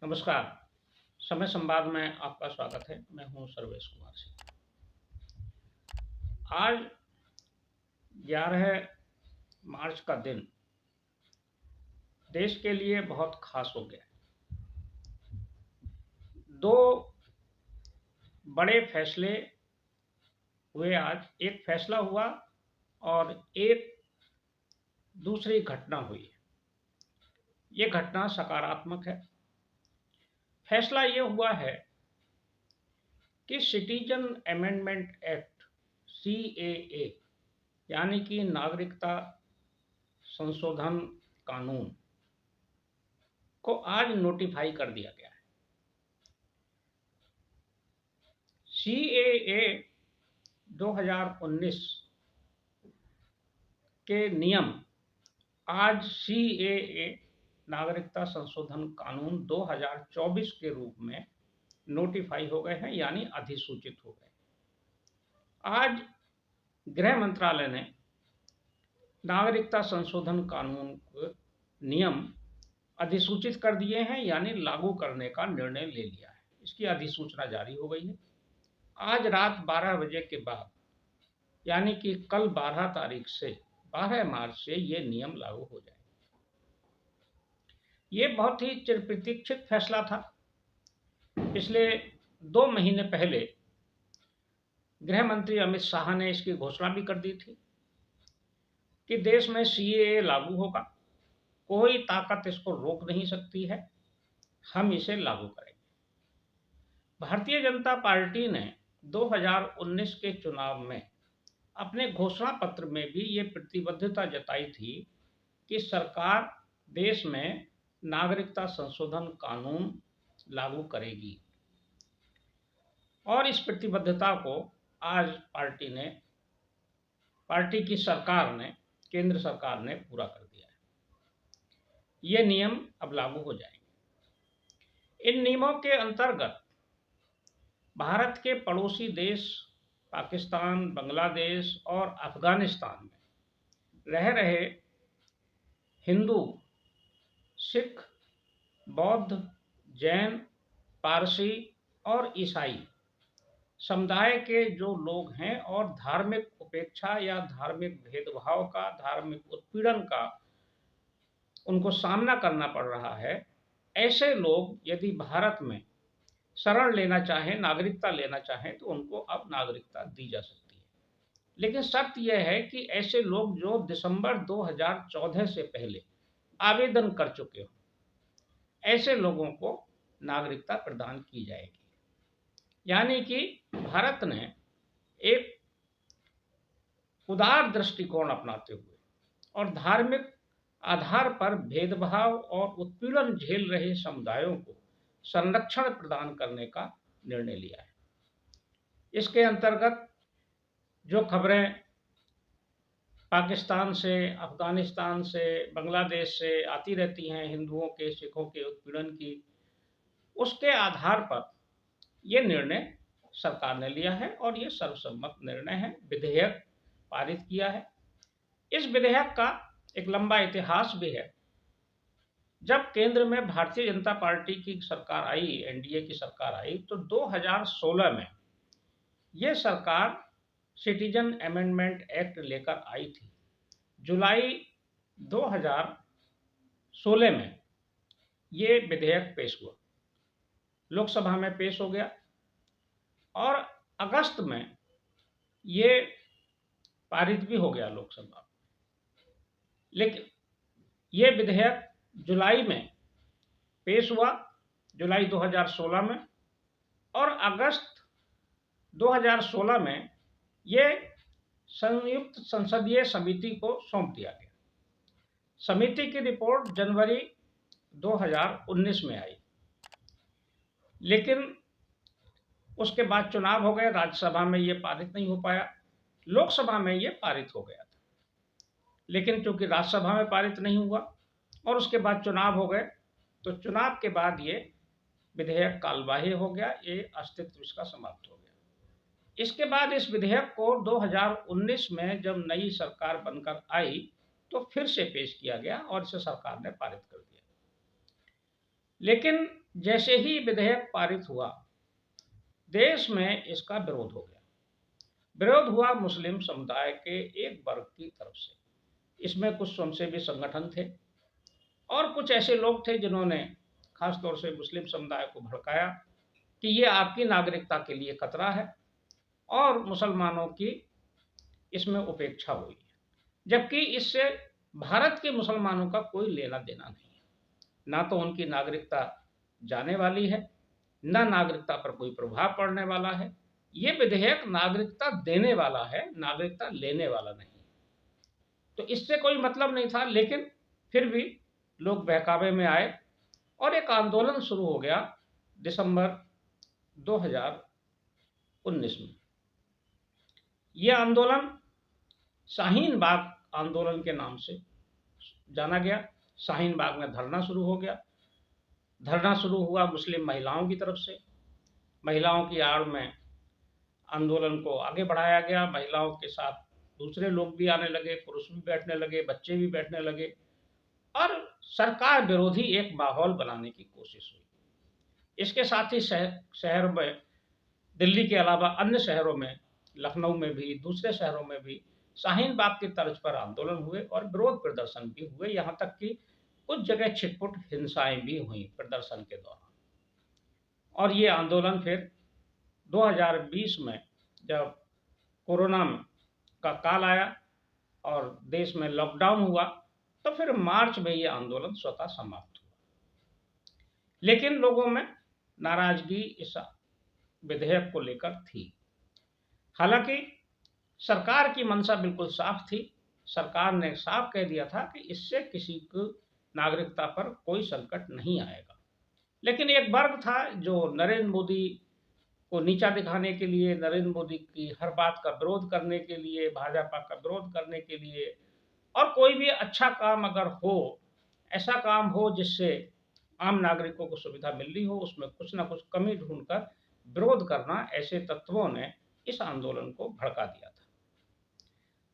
नमस्कार। समय संवाद में आपका स्वागत है। मैं हूँ सर्वेश कुमार सिंह। आज 11 मार्च का दिन देश के लिए बहुत खास हो गया। दो बड़े फैसले हुए आज। एक फैसला हुआ और एक दूसरी घटना हुई। ये घटना सकारात्मक है। फैसला ये हुआ है कि सिटीजन अमेंडमेंट एक्ट CAA यानी कि नागरिकता संशोधन कानून को आज नोटिफाई कर दिया गया है। CAA 2019 के नियम आज CAA नागरिकता संशोधन कानून 2024 के रूप में नोटिफाई हो गए हैं, यानी अधिसूचित हो गए। आज गृह मंत्रालय ने नागरिकता संशोधन कानून के नियम अधिसूचित कर दिए हैं, यानी लागू करने का निर्णय ले लिया है। इसकी अधिसूचना जारी हो गई है। आज रात 12 बजे के बाद, यानी कि कल 12 तारीख से 12 मार्च से ये नियम लागू हो जाएंगे। ये बहुत ही चिरप्रतीक्षित फैसला था। पिछले 2 महीने पहले गृह मंत्री अमित शाह ने इसकी घोषणा भी कर दी थी कि देश में CAA लागू होगा, कोई ताकत इसको रोक नहीं सकती है, हम इसे लागू करेंगे। भारतीय जनता पार्टी ने 2019 के चुनाव में अपने घोषणा पत्र में भी ये प्रतिबद्धता जताई थी कि सरकार देश में नागरिकता संशोधन कानून लागू करेगी, और इस प्रतिबद्धता को आज पार्टी की सरकार ने, केंद्र सरकार ने पूरा कर दिया है। ये नियम अब लागू हो जाएंगे। इन नियमों के अंतर्गत भारत के पड़ोसी देश पाकिस्तान, बांग्लादेश और अफगानिस्तान में रह रहे हिंदू, सिख, बौद्ध, जैन, पारसी और ईसाई समुदाय के जो लोग हैं और धार्मिक उपेक्षा या धार्मिक भेदभाव का, धार्मिक उत्पीड़न का उनको सामना करना पड़ रहा है, ऐसे लोग यदि भारत में शरण लेना चाहें, नागरिकता लेना चाहें, तो उनको अब नागरिकता दी जा सकती है। लेकिन शर्त यह है कि ऐसे लोग जो दिसंबर 2014 से पहले आवेदन कर चुके हों, ऐसे लोगों को नागरिकता प्रदान की जाएगी। यानी कि भारत ने एक उदार दृष्टिकोण अपनाते हुए और धार्मिक आधार पर भेदभाव और उत्पीड़न झेल रहे समुदायों को संरक्षण प्रदान करने का निर्णय लिया है। इसके अंतर्गत जो खबरें पाकिस्तान से, अफगानिस्तान से, बांग्लादेश से आती रहती हैं हिंदुओं के, सिखों के उत्पीड़न की, उसके आधार पर यह निर्णय सरकार ने लिया है और ये सर्वसम्मत निर्णय है। विधेयक पारित किया है। इस विधेयक का एक लंबा इतिहास भी है। जब केंद्र में भारतीय जनता पार्टी की सरकार आई, NDA की सरकार आई, तो 2016 में ये सरकार सिटीजन अमेंडमेंट एक्ट लेकर आई थी। जुलाई 2016 में ये विधेयक पेश हुआ, लोकसभा में पेश हो गया और अगस्त में ये पारित भी हो गया लोकसभा में। लेकिन ये विधेयक जुलाई में पेश हुआ, जुलाई 2016 में, और अगस्त 2016 में ये संयुक्त संसदीय समिति को सौंप दिया गया। समिति की रिपोर्ट जनवरी 2019 में आई, लेकिन उसके बाद चुनाव हो गए, राज्यसभा में ये पारित नहीं हो पाया, लोकसभा में ये पारित हो गया था। लेकिन चूंकि राज्यसभा में पारित नहीं हुआ और उसके बाद चुनाव हो गए, तो चुनाव के बाद ये विधेयक कालबाह्य हो गया, ये अस्तित्व इसका समाप्त हो गया। इसके बाद इस विधेयक को 2019 में जब नई सरकार बनकर आई तो फिर से पेश किया गया और इसे सरकार ने पारित कर दिया। लेकिन जैसे ही विधेयक पारित हुआ, देश में इसका विरोध हो गया। विरोध हुआ मुस्लिम समुदाय के एक वर्ग की तरफ से। इसमें कुछ स्वयंसेवी संगठन थे और कुछ ऐसे लोग थे जिन्होंने खास तौर से मुस्लिम समुदाय को भड़काया कि ये आपकी नागरिकता के लिए खतरा है और मुसलमानों की इसमें उपेक्षा हुई है, जबकि इससे भारत के मुसलमानों का कोई लेना देना नहीं है। ना तो उनकी नागरिकता जाने वाली है, ना नागरिकता पर कोई प्रभाव पड़ने वाला है। ये विधेयक नागरिकता देने वाला है, नागरिकता लेने वाला नहीं। तो इससे कोई मतलब नहीं था, लेकिन फिर भी लोग बहकावे में आए और एक आंदोलन शुरू हो गया दिसंबर 2019 में। यह आंदोलन शाहीन बाग आंदोलन के नाम से जाना गया। शाहीन बाग में धरना शुरू हो गया। धरना शुरू हुआ मुस्लिम महिलाओं की तरफ से। महिलाओं की आड़ में आंदोलन को आगे बढ़ाया गया। महिलाओं के साथ दूसरे लोग भी आने लगे, पुरुष भी बैठने लगे, बच्चे भी बैठने लगे और सरकार विरोधी एक माहौल बनाने की कोशिश हुई। इसके साथ ही शहर में, दिल्ली के अलावा अन्य शहरों में, लखनऊ में भी, दूसरे शहरों में भी शाहीन बाग की तर्ज पर आंदोलन हुए और विरोध प्रदर्शन भी हुए। यहाँ तक कि कुछ जगह छिटपुट हिंसाएं भी हुई प्रदर्शन के दौरान। और ये आंदोलन फिर 2020 में जब कोरोना का काल आया और देश में लॉकडाउन हुआ, तो फिर मार्च में ये आंदोलन स्वतः समाप्त हुआ। लेकिन लोगों में नाराजगी इस विधेयक को लेकर थी। हालांकि सरकार की मंशा बिल्कुल साफ थी। सरकार ने साफ कह दिया था कि इससे किसी को नागरिकता पर कोई संकट नहीं आएगा। लेकिन एक वर्ग था जो नरेंद्र मोदी को नीचा दिखाने के लिए, नरेंद्र मोदी की हर बात का विरोध करने के लिए, भाजपा का विरोध करने के लिए, और कोई भी अच्छा काम अगर हो, ऐसा काम हो जिससे आम नागरिकों को सुविधा मिल रही हो, उसमें कुछ ना कुछ कमी ढूंढकर विरोध करना, ऐसे तत्वों ने इस आंदोलन को भड़का दिया था।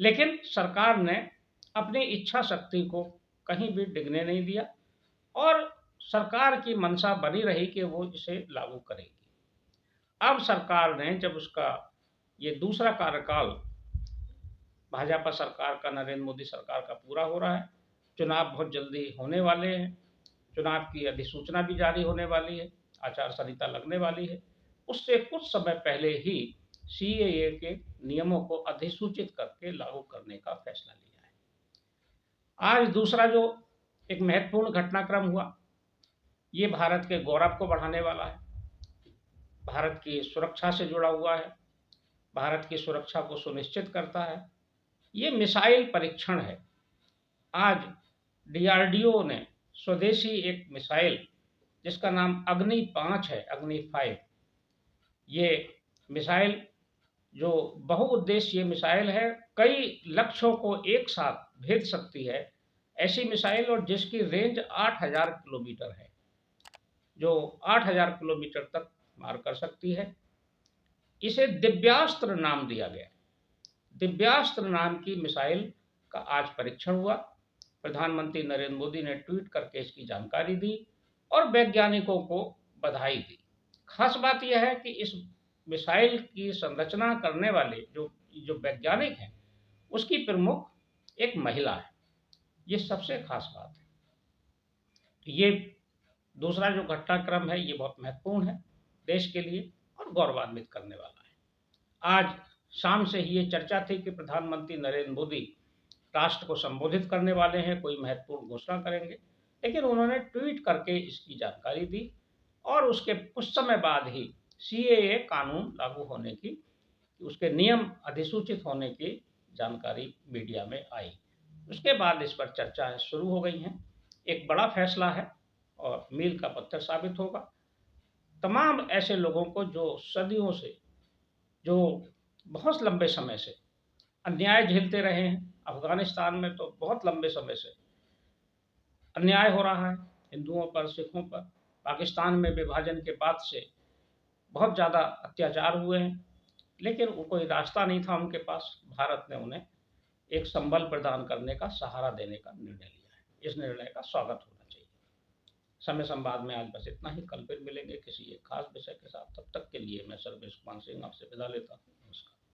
लेकिन सरकार ने अपनी इच्छा शक्ति को कहीं भी डिगने नहीं दिया और सरकार की मंशा बनी रही कि वो इसे लागू करेगी। अब सरकार ने, जब उसका ये दूसरा कार्यकाल भाजपा सरकार का, नरेंद्र मोदी सरकार का पूरा हो रहा है, चुनाव बहुत जल्दी होने वाले हैं, चुनाव की अधिसूचना भी जारी होने वाली है, आचार संहिता लगने वाली है, उससे कुछ समय पहले ही सीएए के नियमों को अधिसूचित करके लागू करने का फैसला लिया है। आज दूसरा जो एक महत्वपूर्ण घटनाक्रम हुआ, ये भारत के गौरव को बढ़ाने वाला है, भारत की सुरक्षा से जुड़ा हुआ है, भारत की सुरक्षा को सुनिश्चित करता है। ये मिसाइल परीक्षण है। आज डीआरडीओ ने स्वदेशी एक मिसाइल जिसका नाम अग्नि 5 है, अग्नि 5, ये मिसाइल जो बहुउद्देशीय मिसाइल है, कई लक्ष्यों को एक साथ भेद सकती है, ऐसी मिसाइल, और जिसकी रेंज 8000 किलोमीटर है, जो 8000 किलोमीटर तक मार कर सकती है। इसे दिव्यास्त्र नाम दिया गया। दिव्यास्त्र नाम की मिसाइल का आज परीक्षण हुआ। प्रधानमंत्री नरेंद्र मोदी ने ट्वीट करके इसकी जानकारी दी और वैज्ञानिकों को बधाई दी। खास बात यह है कि इस मिसाइल की संरचना करने वाले जो वैज्ञानिक हैं, उसकी प्रमुख एक महिला है। ये सबसे खास बात है। ये दूसरा जो घटनाक्रम है, ये बहुत महत्वपूर्ण है देश के लिए और गौरवान्वित करने वाला है। आज शाम से ही ये चर्चा थी कि प्रधानमंत्री नरेंद्र मोदी राष्ट्र को संबोधित करने वाले हैं, कोई महत्वपूर्ण घोषणा करेंगे, लेकिन उन्होंने ट्वीट करके इसकी जानकारी दी और उसके कुछ समय बाद ही सीएए कानून लागू होने की, उसके नियम अधिसूचित होने की जानकारी मीडिया में आई। उसके बाद इस पर चर्चा शुरू हो गई हैं। एक बड़ा फैसला है और मील का पत्थर साबित होगा। तमाम ऐसे लोगों को जो सदियों से, जो बहुत लंबे समय से अन्याय झेलते रहे हैं, अफगानिस्तान में तो बहुत लंबे समय से अन्याय हो रहा है हिंदुओं पर, सिखों पर, पाकिस्तान में विभाजन के बाद से बहुत ज़्यादा अत्याचार हुए हैं, लेकिन कोई रास्ता नहीं था उनके पास। भारत ने उन्हें एक संबल प्रदान करने का, सहारा देने का निर्णय लिया है। इस निर्णय का स्वागत होना चाहिए। समय संवाद में आज बस इतना ही। कल फिर मिलेंगे किसी एक खास विषय के साथ। तब तक के लिए मैं सर्वेश कुमार सिंह आपसे विदा लेता हूँ।